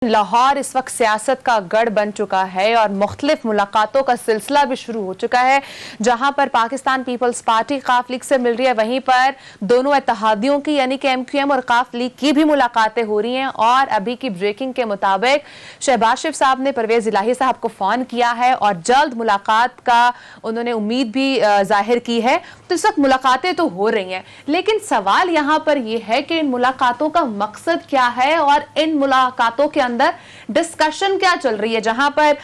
लाहौर इस वक्त सियासत का गढ़ बन चुका है और मुख्तलिफ मुलाकातों का सिलसिला भी शुरू हो चुका है। जहां पर पाकिस्तान पीपल्स पार्टी काफ लीग से मिल रही है, वहीं पर दोनों इत्तेहादियों की यानी कि MQM और काफ लीग की भी मुलाकातें हो रही हैं। और अभी की ब्रेकिंग के मुताबिक शहबाज शरीफ साहब ने परवेज इलाही साहब को फोन किया है और जल्द मुलाकात का उन्होंने उम्मीद भी जाहिर की है। तो इस वक्त मुलाकातें तो हो रही हैं, लेकिन सवाल यहां पर यह है कि इन मुलाकातों का मकसद क्या है और इन मुलाकातों के अंदर डिस्कशन क्या चल रही है। जहां पर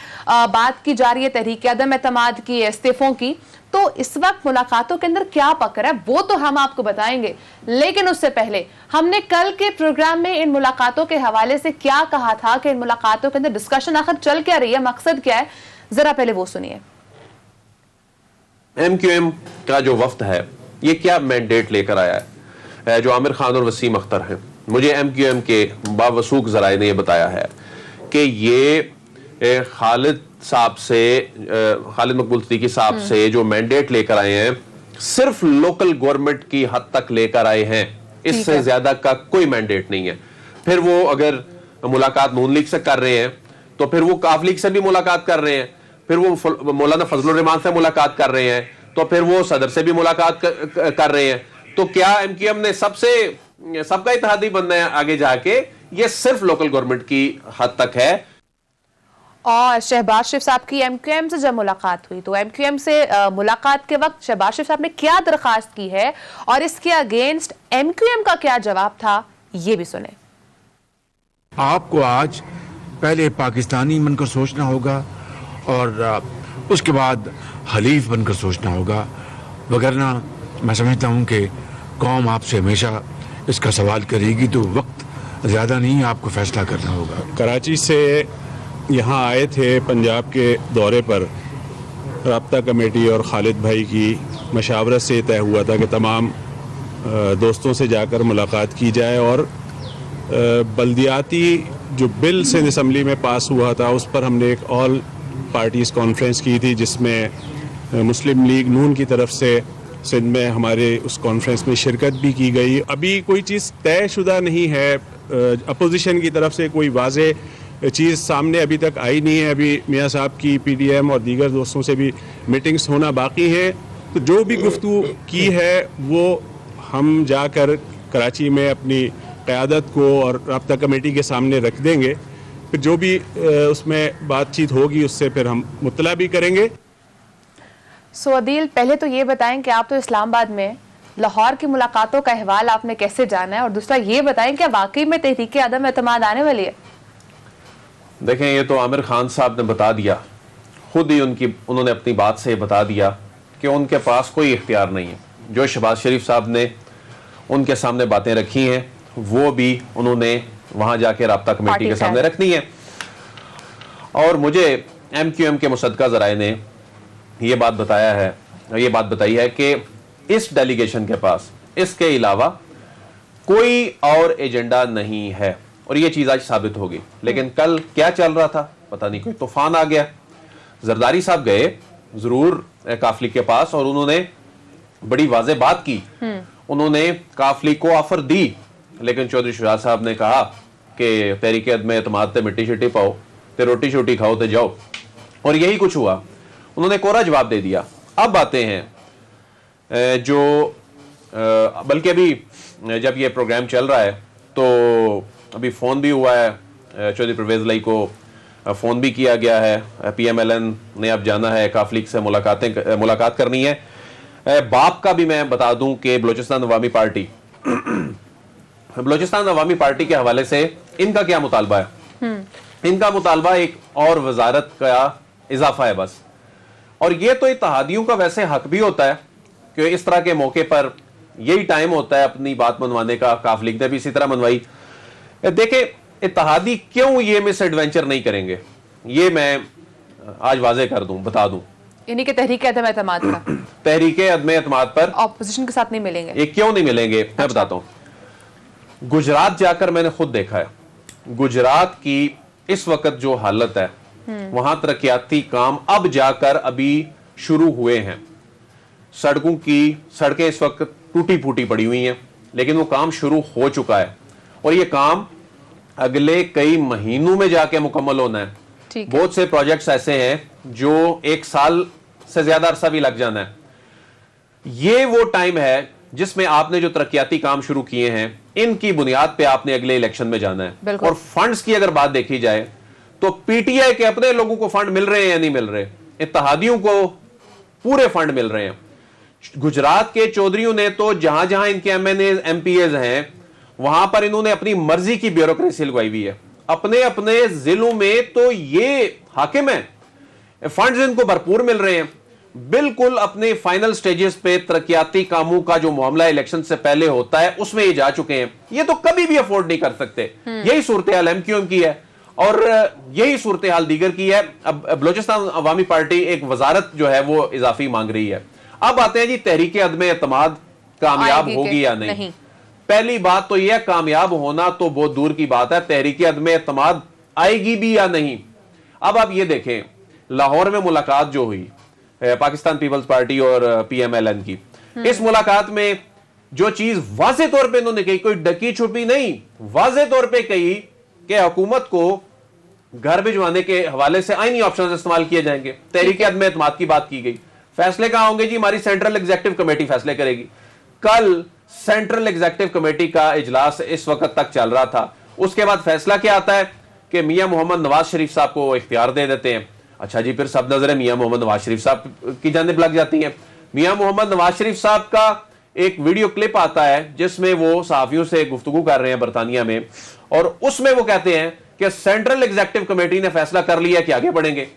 बात की जा रही है तहरीक अदम एतमाद की, इस्तीफों की, तो इस वक्त मुलाकातों के अंदर क्या पकड़ है वो तो हम आपको बताएंगे। लेकिन उससे पहले हमने कल के प्रोग्राम में इन मुलाकातों के हवाले से क्या कहा था कि इन मुलाकातों के अंदर डिस्कशन आखिर चल क्या रही है, मकसद क्या है, जरा पहले वो सुनिए। MQM का जो वफ्द है ये क्या मैंडेट लेकर आया है, जो आमिर खान और वसीम अख्तर हैं। मुझे MQM के बावसूख जराए ने यह बताया है कि ये खालिद मकबूल सिद्दीकी साहब से जो मैंडेट लेकर आए हैं सिर्फ लोकल गवर्नमेंट की हद तक लेकर आए हैं, इससे ज्यादा का कोई मैंडेट नहीं है। फिर वो अगर मुलाकात नून लीग से कर रहे हैं तो फिर वो काफ लीग से भी मुलाकात कर रहे हैं, फिर वो मौलाना फजलुर रहमान से मुलाकात कर रहे हैं, तो फिर वो सदर से भी मुलाकात कर रहे हैं। तो क्या MQM ने सबका इत्तेहादी बनना है आगे जाके? ये सिर्फ लोकल गवर्नमेंट की हद तक है। और शहबाज शरीफ साहब की MQM से जब मुलाकात हुई तो MQM से मुलाकात के वक्त शहबाज शरीफ साहब ने क्या दरखास्त की है और इसके अगेंस्ट MQM का क्या जवाब था, ये भी सुने। आपको आज पहले पाकिस्तानी बनकर सोचना होगा और उसके बाद हलीफ बनकर सोचना होगा, वगरना मैं समझता हूँ कि कौम आपसे हमेशा इसका सवाल करेगी, तो वक्त ज़्यादा नहीं आपको फैसला करना होगा। कराची से यहाँ आए थे पंजाब के दौरे पर, राब्ता कमेटी और खालिद भाई की मशावरत से तय हुआ था कि तमाम दोस्तों से जाकर मुलाकात की जाए और बल्दियाती जो बिल सिंध असम्बली में पास हुआ था उस पर हमने एक ऑल पार्टीज़ कॉन्फ्रेंस की थी, जिसमें मुस्लिम लीग नून की तरफ से सिंध में हमारे उस कॉन्फ्रेंस में शिरकत भी की गई। अभी कोई चीज़ तयशुदा नहीं है, अपोजिशन की तरफ से कोई वाज़े चीज़ सामने अभी तक आई नहीं है। अभी मियाँ साहब की PDM और दीगर दोस्तों से भी मीटिंग्स होना बाकी हैं। तो जो भी गुफ्तगू की है वो हम जाकर कराची में अपनी क़यादत को और राब्ता कमेटी के सामने रख देंगे। फिर जो भी उसमें बातचीत होगी उससे फिर हम मुतला भी करेंगे। सो अदील, पहले तो ये बताएं कि आप तो इस्लामाबाद में, लाहौर की मुलाकातों का अहवाल आपने कैसे जाना है, और दूसरा ये बताएं कि वाकई में तहरीक अदम एतमाद आने वाली है? देखें, ये तो आमिर खान साहब ने बता दिया, खुद ही उन्होंने अपनी बात से बता दिया कि उनके पास कोई इख्तियार नहीं है। जो शहबाज शरीफ साहब ने उनके सामने बातें रखी हैं वो भी उन्होंने वहां जाके राब्ता कमेटी के सामने रखनी है। और मुझे MQM के मुसद्दका ज़राए ने ये बात बताई है कि इस डेलीगेशन के पास इसके अलावा कोई और एजेंडा नहीं है, और ये चीज़ आज साबित होगी। लेकिन कल क्या चल रहा था पता नहीं, कोई तूफान आ गया। जरदारी साहब गए जरूर काफली के पास और उन्होंने बड़ी वाज़े बात की। उन्होंने काफली को ऑफर दी, लेकिन चौधरी शहजाद साहब ने कहा कि तहरीक अदम एतमाद ते मिट्टी शिट्टी पाओ ते रोटी शोटी खाओ ते जाओ, और यही कुछ हुआ। उन्होंने कोरा जवाब दे दिया। अब बातें हैं जो बल्कि अभी जब ये प्रोग्राम चल रहा है तो अभी फ़ोन भी हुआ है, चौधरी परवेज इलाही को फ़ोन भी किया गया है। PMLN ने अब जाना है काफ लीग से मुलाकात करनी है। बाप का भी मैं बता दूं कि बलोचिस्तान अवामी पार्टी के हवाले से इनका क्या मुतालबा है। इनका मुतालबा एक और वजारत का इजाफा है बस। और ये तो इत्तेहादियों का वैसे हक भी होता है कि इस तरह के मौके पर यही टाइम होता है अपनी बात मनवाने का। काफ लीग ने भी इसी तरह मनवाई। देखे, इत्तेहादी क्यों ये मिस एडवेंचर नहीं करेंगे, ये मैं आज वाजे कर दूं, बता दूं। यानी कि तहरीक अदम एतमाद का तहरीक अदम एतमाद पर ऑपोजिशन के साथ नहीं मिलेंगे। ये क्यों नहीं मिलेंगे मैं बताता हूं। गुजरात जाकर मैंने खुद देखा है, गुजरात की इस वक्त जो हालत है वहां तरक्याती काम अब जाकर अभी शुरू हुए हैं। सड़कें इस वक्त टूटी फूटी पड़ी हुई हैं, लेकिन वो काम शुरू हो चुका है। और ये काम अगले कई महीनों में जाके मुकम्मल होना है। ठीक है। बहुत से प्रोजेक्ट्स ऐसे हैं जो 1 साल से ज्यादा अरसा भी लग जाना है। ये वो टाइम है जिसमें आपने जो तरक्याती काम शुरू किए हैं इनकी बुनियाद पे आपने अगले इलेक्शन में जाना है। और फंड्स की अगर बात देखी जाए तो पीटीआई के अपने लोगों को फंड मिल रहे हैं या नहीं मिल रहे, इत्तेहादियों को पूरे फंड मिल रहे हैं। गुजरात के चौधरियों ने तो जहां जहां इनके एमएनए एमपीएज हैं वहां पर इन्होंने अपनी मर्जी की ब्यूरोक्रेसी लगवाई हुई है। अपने अपने जिलों में तो ये हाकिम है, फंड्स इनको भरपूर मिल रहे हैं। बिल्कुल अपने फाइनल स्टेजेस पे तरक्याती कामों का जो मामला इलेक्शन से पहले होता है उसमें ये जा चुके हैं। ये तो कभी भी अफोर्ड नहीं कर सकते। यही सूरत हाल एमक्यूएम की है और यही सूरत हाल दीगर की है। अब बलोचिस्तान अवामी पार्टी एक वजारत जो है वो इजाफी मांग रही है। अब आते हैं जी तहरीक अदम एतमाद कामयाब होगी या नहीं। पहली बात तो यह कामयाब होना तो बहुत दूर की बात है, तहरीक अदम एतमाद आएगी भी या नहीं। अब आप ये देखें, लाहौर में मुलाकात जो हुई पाकिस्तान पीपल्स पार्टी और पीएमएलएन की, इस मुलाकात में जो चीज वाज़े तौर पे इन्होंने कही, कोई डकी छुपी नहीं, वाज़े तौर पे कही कि हुकूमत को घर भिजवाने के हवाले से आईनी ऑप्शन इस्तेमाल किए जाएंगे। तहरीक अदम एतमाद की बात की गई। फैसले कहां होंगे जी? हमारी सेंट्रल एग्जीक्यूटिव कमेटी फैसले करेगी। कल सेंट्रल एग्जीक्यूटिव कमेटी का इजलास इस वक्त तक चल रहा था। उसके बाद फैसला क्या आता है कि मियां मोहम्मद नवाज शरीफ साहब को इख्तियार दे देते हैं। अच्छा जी, फिर सब नजरें मियां मोहम्मद नवाज शरीफ साहब की जानिब लग जाती हैं। मियां मोहम्मद नवाज शरीफ साहब का एक वीडियो क्लिप आता है जिसमें वो सहाफियों से गुफ्तगू कर रहे हैं बरतानिया में, और उसमें वो कहते हैं कि सेंट्रल एग्जीक्यूटिव कमेटी ने फैसला कर लिया कि आगे बढ़ेंगे।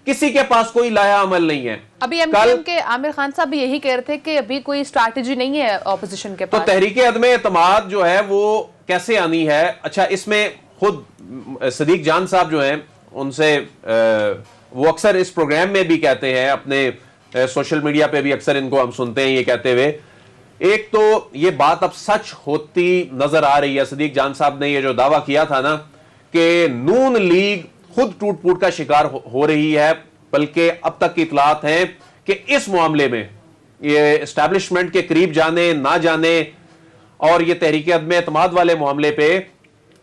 किसी के पास कोई लाया अमल नहीं है। अभी एमक्यूएम के आमिर खान साहब भी यही कह रहे थे कि अभी कोई स्ट्रैटेजी नहीं है ऑपोजिशन के पास। तो तहरीक अदम एतमाद जो है वो कैसे आनी है? अच्छा, इसमें खुद सदीक जान साहब जो हैं उनसे वो अक्सर इस प्रोग्राम में भी कहते हैं, अपने सोशल मीडिया पे भी अक्सर इनको हम सुनते हैं ये कहते हुए। एक तो ये बात अब सच होती नजर आ रही है। सदीक जान साहब ने ये जो दावा किया था ना कि नून लीग खुद टूट फूट का शिकार हो रही है, बल्कि अब तक की इतलात हैं कि इस मामले में ये एस्टैब्लिशमेंट के करीब जाने ना जाने और ये तहरीक अदम एतमाद वाले मामले पे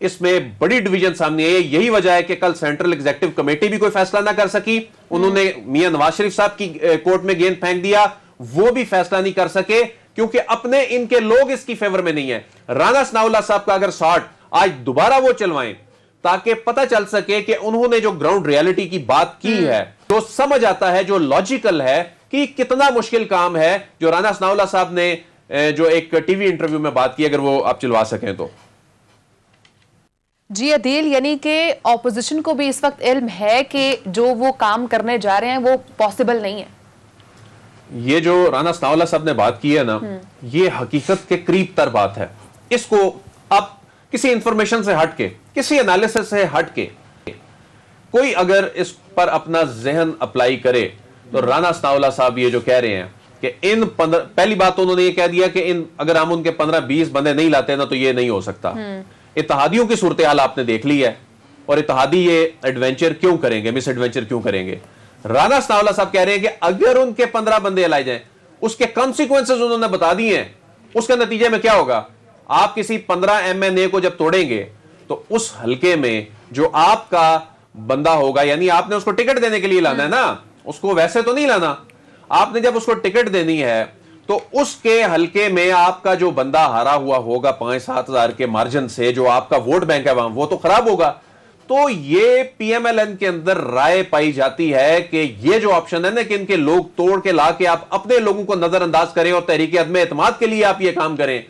इसमें बड़ी डिवीजन सामने आई है। यही वजह है कि कल सेंट्रल एग्जीक्यूटिव कमेटी भी कोई फैसला ना कर सकी। उन्होंने मियां नवाज शरीफ साहब की कोर्ट में गेंद फेंक दिया, वो भी फैसला नहीं कर सके क्योंकि अपने इनके लोग इसकी फेवर में नहीं है। राना सनाउल्लाह साहब का अगर शॉट आज दोबारा वो चलवाएं ताकि पता चल सके कि उन्होंने जो ग्राउंड रियलिटी की बात की है, तो समझ आता है, जो लॉजिकल है कि कितना मुश्किल काम है जो राना सनाउल्लाह साहब ने जो एक टीवी इंटरव्यू में बात की, अगर वो आप चलवा सकें तो। जी अदील, यानी कि ऑपोजिशन को भी इस वक्त इल्म है कि जो वो काम करने जा रहे हैं वो पॉसिबल नहीं है। ये जो राना सनाउल्लाह साहब ने बात की है ना, ये हकीकत के करीब तर बात है। इसको आप किसी इंफॉर्मेशन से हट के, किसी एनालिसिस से हट के कोई अगर इस पर अपना जहन अप्लाई करे तो राना सनाउल्लाह साहब ये जो कह रहे हैं कि इन 15, पहली बात तो उन्होंने ये कह दिया कि इन अगर हम उनके 15-20 बंदे नहीं लाते ना तो ये नहीं हो सकता। इत्तेहादियों की सूरत हाल आपने देख ली है, और इत्तेहादी ये एडवेंचर क्यों करेंगे, मिस एडवेंचर क्यों करेंगे? राना सनाउल्लाह साहब कह रहे हैं कि अगर उनके 15 बंदे लाए जाएं, उसके कॉन्सिक्वेंसेस उन्होंने बता दिए हैं। उसके नतीजे में क्या होगा? आप किसी 15 एमएनए को जब तोड़ेंगे तो उस हलके में जो आपका बंदा होगा, यानी आपने उसको टिकट देने के लिए लाना है ना, उसको वैसे तो नहीं लाना। आपने जब उसको टिकट देनी है तो उसके हलके में आपका जो बंदा हारा हुआ होगा 5-7 हजार के मार्जिन से, जो आपका वोट बैंक है वहां, वो तो खराब होगा। तो ये पीएमएलएन के अंदर राय पाई जाती है कि ये जो ऑप्शन है ना कि इनके लोग तोड़ के ला के आप अपने लोगों को नजरअंदाज करें और तहरीक अदम एतमाद के लिए आप ये काम करें,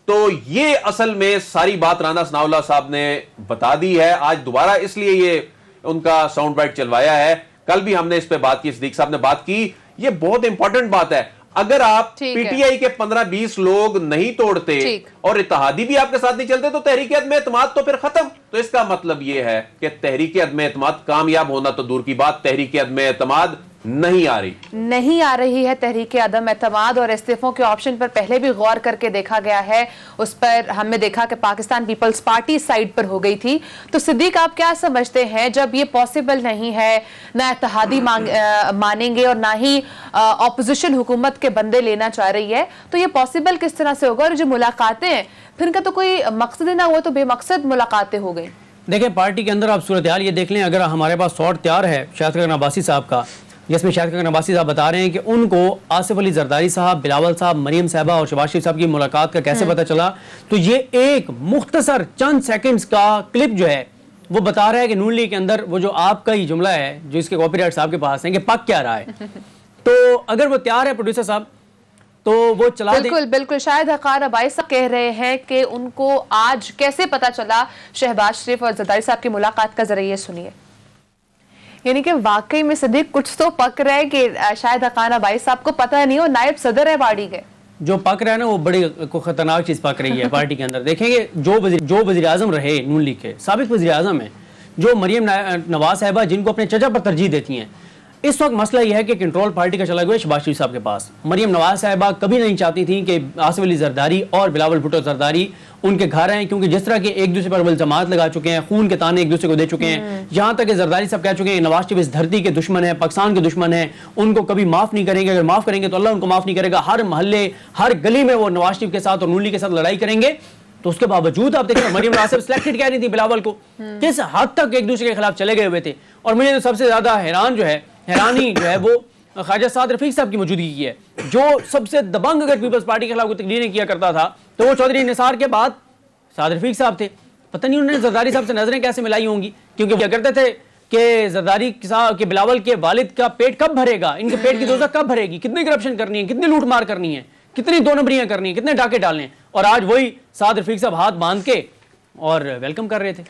तो ये असल में सारी बात राना सनाउल्लाह साहब ने बता दी है। आज दोबारा इसलिए ये उनका साउंड बाइट चलवाया है। कल भी हमने इस पे बात की, सदीक साहब ने बात की। ये बहुत इंपॉर्टेंट बात है। अगर आप पीटीआई के 15-20 लोग नहीं तोड़ते और इत्तेहादी भी आपके साथ नहीं चलते तो तहरीक अदम एतमाद तो फिर खत्म। तो इसका मतलब यह है कि तहरीक अदम एतमाद कामयाब होना तो दूर की बात, तहरीक अदम एतमाद नहीं आ रही है तहरीक अदम एतमाद। और इस्तीफों के ऑप्शन पर पहले भी गौर करके देखा गया है, उस पर हमने देखा कि पाकिस्तान पीपल्स पार्टी साइड पर हो गई थी। तो सिद्दीक, आप क्या समझते हैं, जब ये पॉसिबल नहीं है, ना इत्तेहादी मानेंगे और ना ही ऑपोजिशन हुकूमत के बंदे लेना चाह रही है, तो ये पॉसिबल किस तरह से होगा? और जो मुलाकातें हैं फिर इनका तो कोई मकसद ना हुआ तो बेमकसद मुलाकातें हो गई। देखें पार्टी के अंदर आप सूरत हाल ये देख लें, अगर हमारे पास शॉट तैयार है शाहिद खकन अब्बासी साहब का, जिसमें शाहिद खकन अब्बासी साहब बता रहे हैं कि उनको आसिफ अली जरदारी साहब, बिलावल साहब, मरीम साहबा और शहबाज शरीफ साहब की मुलाकात का कैसे पता चला, तो ये एक मुख्तसर चंद सेकंड्स का क्लिप जो है वो बता रहा है कि नून लीग के अंदर वो जो आपका ही जुमला है जो इसके कॉपीराइट साहब के पास है कि पक क्या रहा है, तो अगर वो तैयार है प्रोड्यूसर साहब तो वो चला दे। बिल्कुल बिल्कुल, शाहिद खकन अब्बासी साहब कह रहे हैं कि उनको आज कैसे पता चला शहबाज शरीफ और जरदारी साहब की मुलाकात का, जरा ये सुनिए। यानी कि वाकई में सिद्दीक कुछ तो पक रहा है कि शाहिद खकन अब्बासी साहब को पता नहीं हो, नायब सदर है पार्टी के। जो पक रहा है ना वो बड़ी खतरनाक चीज पक रही है पार्टी के अंदर। देखेंगे जो वजीर आजम रहे नून लीग के साबिक वजीर आजम है, जो मरियम नवाज साहिबा जिनको अपने चचा पर तरजीह देती हैं, इस वक्त मसला यह है कि कंट्रोल पार्टी का चला गया शहबाज शरीफ साहब के पास। मरियम नवाज साहिबा कभी नहीं चाहती थी कि आसिफ अली जरदारी और बिलावल भुट्टो जरदारी उनके घर आए, क्योंकि जिस तरह के एक दूसरे पर इल्जामात लगा चुके हैं, खून के ताने एक दूसरे को दे चुके हैं, यहाँ तक कि जरदारी साहब कह चुके हैं नवाज शरीफ इस धरती के दुश्मन है, पाकिस्तान के दुश्मन है, उनको कभी माफ नहीं करेंगे, अगर माफ करेंगे तो अल्लाह उनको माफ नहीं करेगा, हर मोहल्ले हर गली में वो नवाज शरीफ के साथ और नून लीग के साथ लड़ाई करेंगे। तो उसके बावजूद आप देखिए मरियम नवाज साहब सिलेक्टेड कह रही थी बिलावल को, किस हद तक एक दूसरे के खिलाफ चले गए हुए थे। और मुझे तो सबसे ज्यादा हैरानी जो है वो ख्वाजा साद रफीक साहब की मौजूदगी की है, जो सबसे दबंग अगर पीपल्स पार्टी के खिलाफ तकरीरें किया करता था तो वो चौधरी निसार के बाद साद रफीक साहब थे। पता नहीं उन्होंने जरदारी साहब से नजरें कैसे मिलाई होंगी, क्योंकि क्या करते थे कि जरदारी साहब के बिलावल के वालिद का पेट कब भरेगा, इनके पेट की दोज़ख कब भरेगी, कितनी करप्शन करनी है, कितनी लूटमार करनी है, कितनी दो नंबरियां करनी है, कितने डाके डालने हैं। और आज वही साद रफीक साहब हाथ बांध के और वेलकम कर रहे थे।